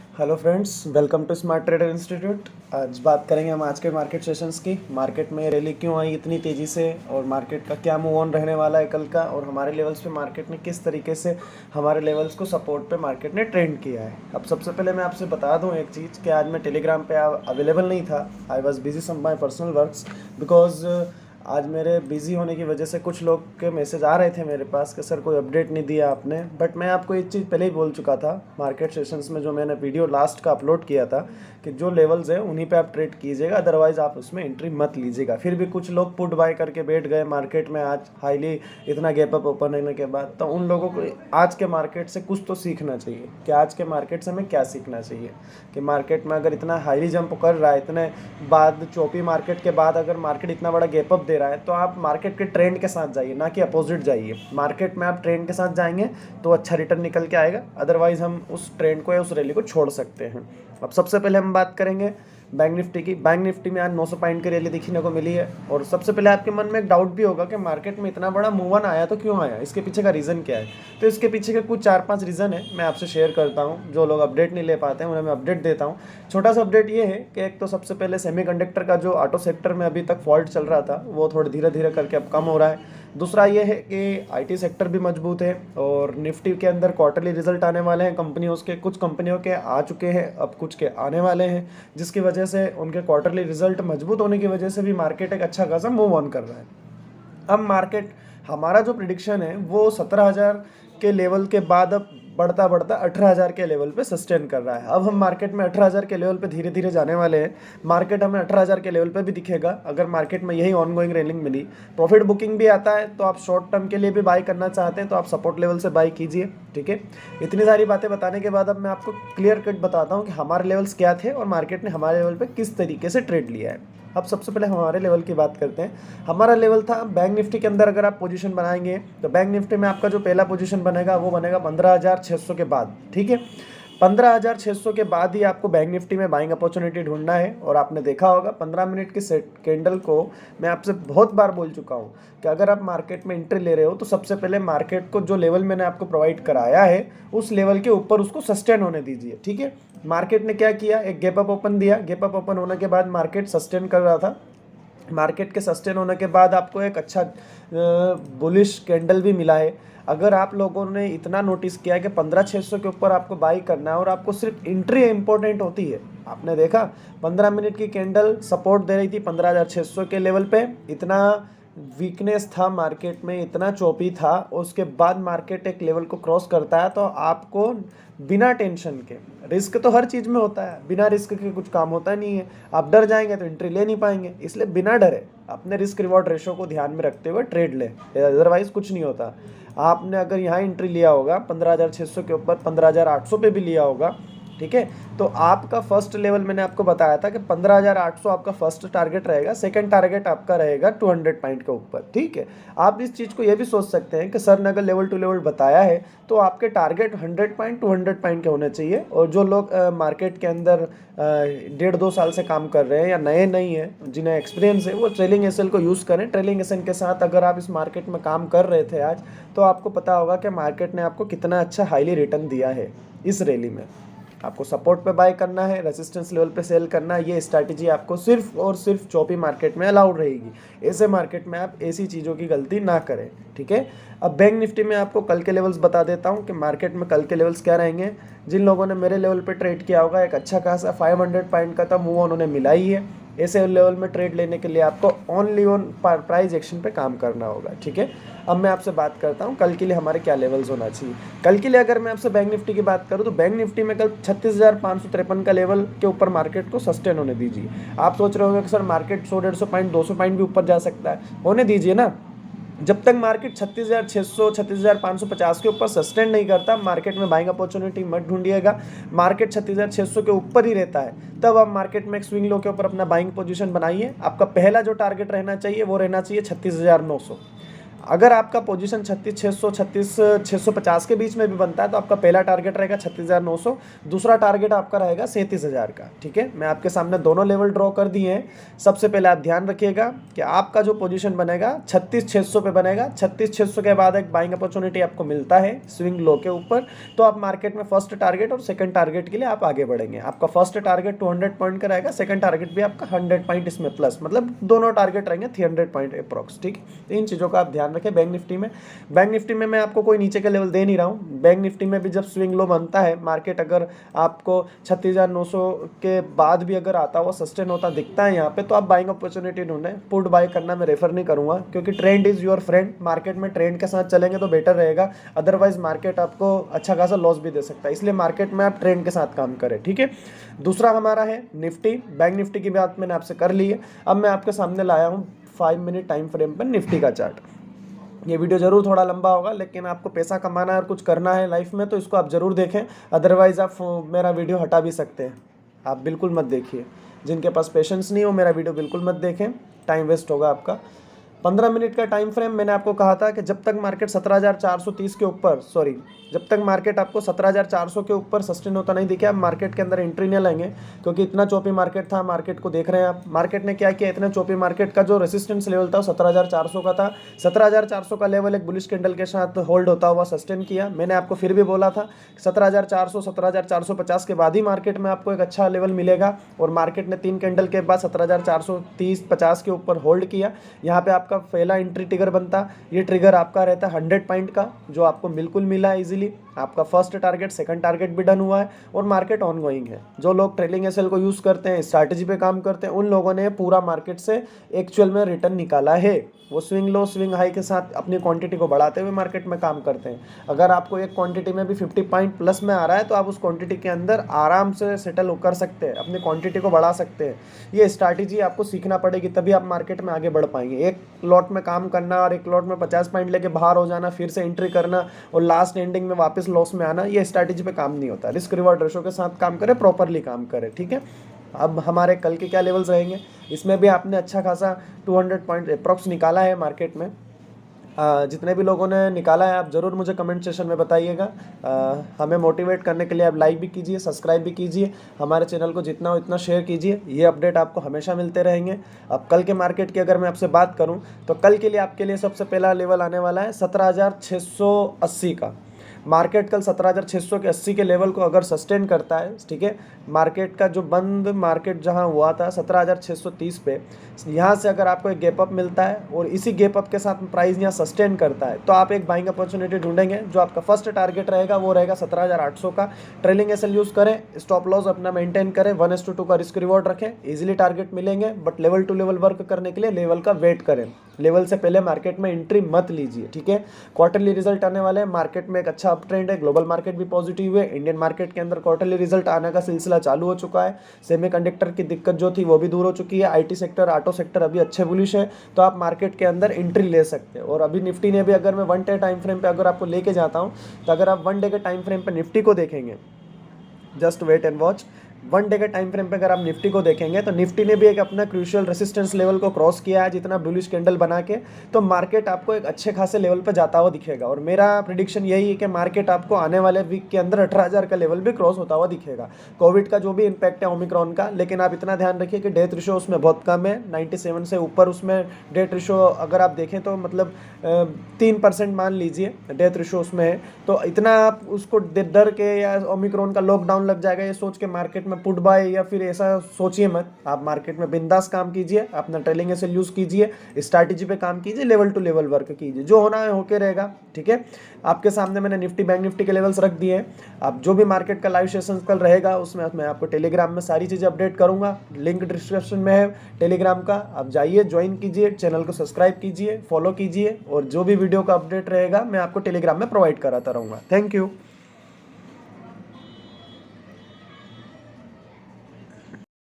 Hello friends, welcome to Smart Trader Institute. आज बात करेंगे हम आज के मार्केट सेशंस की। मार्केट में रैली क्यों आई इतनी तेज़ी से और मार्केट का क्या मूव ऑन रहने वाला है कल का, और हमारे लेवल्स पे मार्केट ने किस तरीके से हमारे लेवल्स को सपोर्ट पे मार्केट ने ट्रेंड किया है। अब सबसे पहले मैं आपसे बता दूं एक चीज़ कि आज मैं टेलीग्राम पे अवेलेबल नहीं था। I was busy some my personal works because आज मेरे बिज़ी होने की वजह से कुछ लोग के मैसेज आ रहे थे मेरे पास कि सर कोई अपडेट नहीं दिया आपने। बट मैं आपको एक चीज़ पहले ही बोल चुका था मार्केट सेशंस में, जो मैंने वीडियो लास्ट का अपलोड किया था, कि जो लेवल्स है उन्हीं पे आप ट्रेड कीजिएगा, अदरवाइज़ आप उसमें एंट्री मत लीजिएगा। फिर भी कुछ लोग पुट बाय करके बैठ गए मार्केट में आज हाईली इतना गैप अप ओपन होने के बाद। तो उन लोगों को आज के मार्केट से कुछ तो सीखना चाहिए कि आज के मार्केट से हमें क्या सीखना चाहिए कि मार्केट में अगर इतना हाईली जंप कर रहा है, इतने बाद चौपी मार्केट के बाद अगर मार्केट इतना बड़ा गैप अप दे रहा है, तो आप मार्केट के ट्रेंड के साथ जाइए, ना कि अपोजिट जाइए। मार्केट में आप ट्रेंड के साथ जाएंगे तो अच्छा रिटर्न निकल के आएगा, अदरवाइज हम उस ट्रेंड को या उस रैली को छोड़ सकते हैं। अब सबसे पहले हम बात करेंगे बैंक निफ्टी की। बैंक निफ्टी में आज 900 पॉइंट की रैली देखने को मिली है। और सबसे पहले आपके मन में एक डाउट भी होगा कि मार्केट में इतना बड़ा मूव ऑन आया तो क्यों आया, इसके पीछे का रीज़न क्या है। तो इसके पीछे के कुछ 4-5 रीज़न है, मैं आपसे शेयर करता हूँ। जो लोग अपडेट नहीं ले पाते हैं उन्हें मैं अपडेट देता हूँ। छोटा सा अपडेट ये है कि एक तो सबसे पहले सेमीकंडक्टर का जो ऑटो सेक्टर में अभी तक फॉल्ट चल रहा था वो थोड़ा धीरे धीरे करके अब कम हो रहा है। दूसरा ये है कि आईटी सेक्टर भी मजबूत है और निफ्टी के अंदर क्वार्टरली रिजल्ट आने वाले हैं कंपनियों के। कुछ कंपनियों के आ चुके हैं, अब कुछ के आने वाले हैं, जिसकी वजह से उनके क्वार्टरली रिजल्ट मजबूत होने की वजह से भी मार्केट एक अच्छा खासा मूव ऑन कर रहा है। अब मार्केट, हमारा जो प्रिडिक्शन है वो 17,000 के लेवल के बाद अब बढ़ता बढ़ता 18,000 के लेवल पे सस्टेन कर रहा है। अब हम मार्केट में 18,000 के लेवल पे धीरे धीरे जाने वाले हैं। मार्केट हमें 18,000 के लेवल पे भी दिखेगा अगर मार्केट में यही ऑनगोइंग रेलिंग मिली। प्रॉफिट बुकिंग भी आता है, तो आप शॉर्ट टर्म के लिए भी बाई करना चाहते हैं तो आप सपोर्ट लेवल से बाई कीजिए। ठीक है, इतनी सारी बातें बताने के बाद अब मैं आपको क्लियर कट बताता हूँ कि हमारे लेवल्स क्या थे और मार्केट ने हमारे लेवल पर किस तरीके से ट्रेड लिया है। अब सबसे पहले हमारे लेवल की बात करते हैं। हमारा लेवल था बैंक निफ्टी के अंदर, अगर आप पोजीशन बनाएंगे तो बैंक निफ्टी में आपका जो पहला पोजीशन बनेगा वो बनेगा 15,600 के बाद। ठीक है, 15,600 के बाद ही आपको बैंक निफ्टी में बाइंग अपॉर्चुनिटी ढूंढना है। और आपने देखा होगा 15 मिनट की सेट कैंडल को मैं आपसे बहुत बार बोल चुका हूँ कि अगर आप मार्केट में एंट्री ले रहे हो तो सबसे पहले मार्केट को जो लेवल मैंने आपको प्रोवाइड कराया है उस लेवल के ऊपर उसको सस्टेन होने दीजिए। ठीक है, मार्केट ने क्या किया, एक गैप अप ओपन दिया। गैप अप ओपन होने के बाद मार्केट सस्टेन कर रहा था। मार्केट के सस्टेन होने के बाद आपको एक अच्छा बुलिश कैंडल भी मिला है। अगर आप लोगों ने इतना नोटिस किया है कि 15,600 के ऊपर आपको बाई करना है और आपको सिर्फ एंट्री इंपॉर्टेंट होती है, आपने देखा 15 मिनट की कैंडल सपोर्ट दे रही थी 15,600 के लेवल पे। इतना वीकनेस था मार्केट में, इतना चौपी था, उसके बाद मार्केट एक लेवल को क्रॉस करता है तो आपको बिना टेंशन के, रिस्क तो हर चीज़ में होता है, बिना रिस्क के कुछ काम होता नहीं है। आप डर जाएंगे तो एंट्री ले नहीं पाएंगे, इसलिए बिना डरे अपने रिस्क रिवॉर्ड रेशो को ध्यान में रखते हुए ट्रेड लें, अदरवाइज कुछ नहीं होता। आपने अगर यहाँ एंट्री लिया होगा 15,600 के ऊपर, 15,800 पे भी लिया होगा, ठीक है, तो आपका फर्स्ट लेवल मैंने आपको बताया था कि 15,800 आपका फर्स्ट टारगेट रहेगा। सेकंड टारगेट आपका रहेगा 200 पॉइंट के ऊपर। ठीक है, आप इस चीज़ को ये भी सोच सकते हैं कि सर ने अगर लेवल टू लेवल बताया है तो आपके टारगेट 100 पॉइंट 200 पॉइंट के होने चाहिए। और जो लोग मार्केट के अंदर 1.5-2 साल से काम कर रहे हैं या नए नहीं हैं, जिन्हें एक्सपीरियंस है, वो ट्रेलिंग एसएल को यूज़ करें। ट्रेलिंग एसएल के साथ अगर आप इस मार्केट में काम कर रहे थे आज, तो आपको पता होगा कि मार्केट ने आपको कितना अच्छा हाईली रिटर्न दिया है इस रैली में। आपको सपोर्ट पे बाय करना है, रेजिस्टेंस लेवल पे सेल करना है, ये स्ट्रैटेजी आपको सिर्फ और सिर्फ चौपी मार्केट में अलाउड रहेगी। ऐसे मार्केट में आप ऐसी चीज़ों की गलती ना करें। ठीक है, अब बैंक निफ्टी में आपको कल के लेवल्स बता देता हूँ कि मार्केट में कल के लेवल्स क्या रहेंगे। जिन लोगों ने मेरे लेवल पे ट्रेड किया होगा, एक अच्छा खासा 500 पॉइंट का था मूव उन्होंने मिला ही है। ऐसे लेवल में ट्रेड लेने के लिए आपको ओनली ऑन प्राइस एक्शन पे काम करना होगा। ठीक है, अब मैं आपसे बात करता हूँ कल के लिए हमारे क्या लेवल्स होना चाहिए। कल के लिए अगर मैं आपसे बैंक निफ्टी की बात करूँ तो बैंक निफ्टी में कल 36,553 का लेवल के ऊपर मार्केट को सस्टेन होने दीजिए। आप सोच रहे होंगे कि सर मार्केट 100-150 पॉइंट 200 पॉइंट भी ऊपर जा सकता है, होने दीजिए ना। जब तक मार्केट 36,600 36,550 के ऊपर सस्टेन नहीं करता, मार्केट में बाइंग अपॉर्चुनिटी मत ढूंढिएगा। मार्केट 36,600 के ऊपर ही रहता है तब आप मार्केट में एक स्विंग लो के ऊपर अपना बाइंग पोजीशन बनाइए। आपका पहला जो टारगेट रहना चाहिए वो रहना चाहिए 36,900। अगर आपका पोजीशन 36,600 36,650 के बीच में भी बनता है तो आपका पहला टारगेट रहेगा 36,900, दूसरा टारगेट आपका रहेगा 37,000 का। ठीक है, मैं आपके सामने दोनों लेवल ड्रॉ कर दिए हैं। सबसे पहले आप ध्यान रखिएगा कि आपका जो पोजीशन बनेगा 36,600 पे बनेगा। 36,600 के बाद एक बाइंग अपॉर्चुनिटी आपको मिलता है स्विंग लो के ऊपर, तो आप मार्केट में फर्स्ट टारगेट और सेकंड टारगेट के लिए आप आगे बढ़ेंगे। आपका फर्स्ट टारगेट 200 पॉइंट का रहेगा, सेकंड टारगेट भी आपका 100 पॉइंट इसमें प्लस, मतलब दोनों टारगेट रहेंगे 300 पॉइंट अप्रॉक्स। ठीक, तो इन चीज़ों का आप ध्यान रखें। बैंक निफ्टी में मैं आपको कोई नीचे का लेवल दे नहीं रहा हूँ। बैंक निफ्टी में भी जब स्विंग लो बनता है, मार्केट अगर आपको 36,900 के बाद भी अगर आता हुआ सस्टेन होता दिखता है यहाँ पे, तो आप बाइंग अपॉर्चुनिटी ढूंढें। पुट बाय करना मैं रेफर नहीं करूँगा, क्योंकि trend is your friend. Market में ट्रेंड के साथ चलेंगे तो बेटर रहेगा, अदरवाइज मार्केट आपको अच्छा खासा लॉस भी दे सकता है। इसलिए मार्केट में आप ट्रेंड के साथ काम करें। ठीक है, दूसरा हमारा है निफ्टी। बैंक निफ्टी की बात मैंने आपसे कर ली है। अब मैं आपके सामने लाया हूँ 5 मिनट टाइम फ्रेम पर निफ्टी का चार्ट। ये वीडियो ज़रूर थोड़ा लंबा होगा, लेकिन आपको पैसा कमाना है और कुछ करना है लाइफ में तो इसको आप ज़रूर देखें, अदरवाइज़ आप मेरा वीडियो हटा भी सकते हैं। आप बिल्कुल मत देखिए, जिनके पास पेशेंस नहीं हो मेरा वीडियो बिल्कुल मत देखें, टाइम वेस्ट होगा आपका। 15 मिनट का टाइम फ्रेम मैंने आपको कहा था कि जब तक मार्केट 17,430 के ऊपर, सॉरी, जब तक मार्केट आपको 17,400 के ऊपर सस्टेन होता नहीं दिखे, आप मार्केट के अंदर एंट्री नहीं लेंगे, क्योंकि इतना चौपी मार्केट था। मार्केट को देख रहे हैं आप, मार्केट ने क्या किया, इतना चौपी मार्केट का जो रेसिस्टेंस लेवल था वो 17,400 का था। 17,400 का लेवल एक बुलिश कैंडल के साथ होल्ड होता हुआ सस्टेन किया। मैंने आपको फिर भी बोला था 17,400 17,450 के बाद ही मार्केट में आपको एक अच्छा लेवल मिलेगा, और मार्केट ने 3 कैंडल के बाद 17,430 50 के ऊपर होल्ड किया। यहाँ पे आपका पहला एंट्री ट्रिगर बनता, ये ट्रिगर आपका रहता है 100 पॉइंट का, जो आपको बिल्कुल मिला है इजीली। आपका फर्स्ट टारगेट सेकंड टारगेट भी डन हुआ है, और मार्केट ऑन गोइंग है। जो लोग ट्रेलिंग एसएल को यूज़ करते हैं, स्ट्रैटेजी पे काम करते हैं, उन लोगों ने पूरा मार्केट से एक्चुअल में रिटर्न निकाला है। वो स्विंग लो स्विंग हाई के साथ अपनी क्वांटिटी को बढ़ाते हुए मार्केट में काम करते हैं। अगर आपको एक क्वांटिटी में भी 50 पॉइंट प्लस में आ रहा है तो आप उस क्वांटिटी के अंदर आराम से सेटल कर सकते हैं, अपनी क्वांटिटी को बढ़ा सकते हैं। ये स्ट्रैटेजी आपको सीखना पड़ेगी, तभी आप मार्केट में आगे बढ़ पाएंगे। एक लॉट में काम करना और एक लॉट में 50 पॉइंट लेके बाहर हो जाना, फिर से एंट्री करना और लास्ट एंडिंग में वापस लॉस में आना, ये स्ट्रैटेजी पे काम नहीं होता। रिस्क रिवॉर्ड रेशो के साथ काम करें, प्रॉपरली काम करें। ठीक है, अब हमारे कल के क्या लेवल्स रहेंगे, इसमें भी आपने अच्छा खासा 200 पॉइंट अप्रॉक्स निकाला है मार्केट में। जितने भी लोगों ने निकाला है आप ज़रूर मुझे कमेंट सेशन में बताइएगा। हमें मोटिवेट करने के लिए आप लाइक भी कीजिए, सब्सक्राइब भी कीजिए, हमारे चैनल को जितना हो इतना शेयर कीजिए। ये अपडेट आपको हमेशा मिलते रहेंगे। अब कल के मार्केट की अगर मैं आपसे बात करूं तो कल के लिए आपके लिए सबसे पहला लेवल आने वाला है 17,680 का। मार्केट कल 17,600 के 80 के लेवल को अगर सस्टेन करता है, ठीक है, मार्केट का जो बंद मार्केट जहां हुआ था 17,630 पे, यहाँ से अगर आपको एक गैप अप मिलता है और इसी गैप अप के साथ प्राइस यहाँ सस्टेन करता है, तो आप एक बाइंग अपॉर्चुनिटी ढूंढेंगे। जो आपका फर्स्ट टारगेट रहेगा वो रहेगा 17,800 का। ट्रेलिंग एसएल यूज़ करें, स्टॉप लॉस अपना मेंटेन करें, 1:2 का रिस्क रिवॉर्ड रखें, इजीली टारगेट मिलेंगे। But level to level work करने के लिए लेवल का वेट करें, लेवल से पहले मार्केट में एंट्री मत लीजिए। ठीक है, क्वार्टरली रिजल्ट आने वाले हैं, मार्केट में एक अच्छा अप ट्रेंड है, ग्लोबल मार्केट भी पॉजिटिव है, इंडियन मार्केट के अंदर क्वार्टरली रिजल्ट आने का सिलसिला चालू हो चुका है। सेमीकंडक्टर की दिक्कत जो थी वो भी दूर हो चुकी है। आईटी सेक्टर, ऑटो सेक्टर अभी अच्छे बुलिश है, तो आप मार्केट के अंदर एंट्री ले सकते हैं। और अभी निफ्टी ने भी, अगर मैं 1 डे टाइम फ्रेम पे अगर आपको लेके जाता हूँ, तो अगर आप 1 डे के टाइम फ्रेम पे निफ्टी को देखेंगे, just wait and watch, 1 day के टाइम फ्रेम पे अगर आप निफ्टी को देखेंगे तो निफ्टी ने भी एक अपना क्रूशियल रेसिस्टेंस लेवल को क्रॉस किया है, जितना बुलिश कैंडल बना के, तो मार्केट आपको एक अच्छे खासे लेवल पे जाता हुआ दिखेगा। और मेरा प्रिडिक्शन यही है कि मार्केट आपको आने वाले वीक के अंदर 18,000 का लेवल भी क्रॉस होता हुआ दिखेगा। कोविड का जो भी इम्पैक्ट है ओमिक्रॉन का, लेकिन आप इतना ध्यान रखिए कि डेथ रेशो उसमें बहुत कम है, 97 से ऊपर उसमें डेथ रेशो अगर आप देखें तो मतलब 3% मान लीजिए डेथ रेशो उसमें है। तो इतना आप उसको डर के या ओमिक्रॉन का लॉकडाउन लग जाएगा ये सोच के मार्केट में पुट बाय या फिर ऐसा सोचिए मत। आप मार्केट में बिंदास काम कीजिए, अपना ट्रेलिंग एसएल यूज़ कीजिए, स्ट्रैटेजी पे काम कीजिए, लेवल टू लेवल वर्क कीजिए, जो होना है होके रहेगा। ठीक है, आपके सामने मैंने निफ्टी बैंक निफ्टी के लेवल्स रख दिए हैं। अब जो भी मार्केट का लाइव सेशन कल रहेगा उसमें मैं आपको टेलीग्राम में सारी चीज़ें अपडेट करूंगा, लिंक डिस्क्रिप्शन में है टेलीग्राम का, आप जाइए ज्वाइन कीजिए, चैनल को सब्सक्राइब कीजिए, फॉलो कीजिए, और जो भी वीडियो का अपडेट रहेगा मैं आपको टेलीग्राम में प्रोवाइड कराता रहूँगा। Thank you.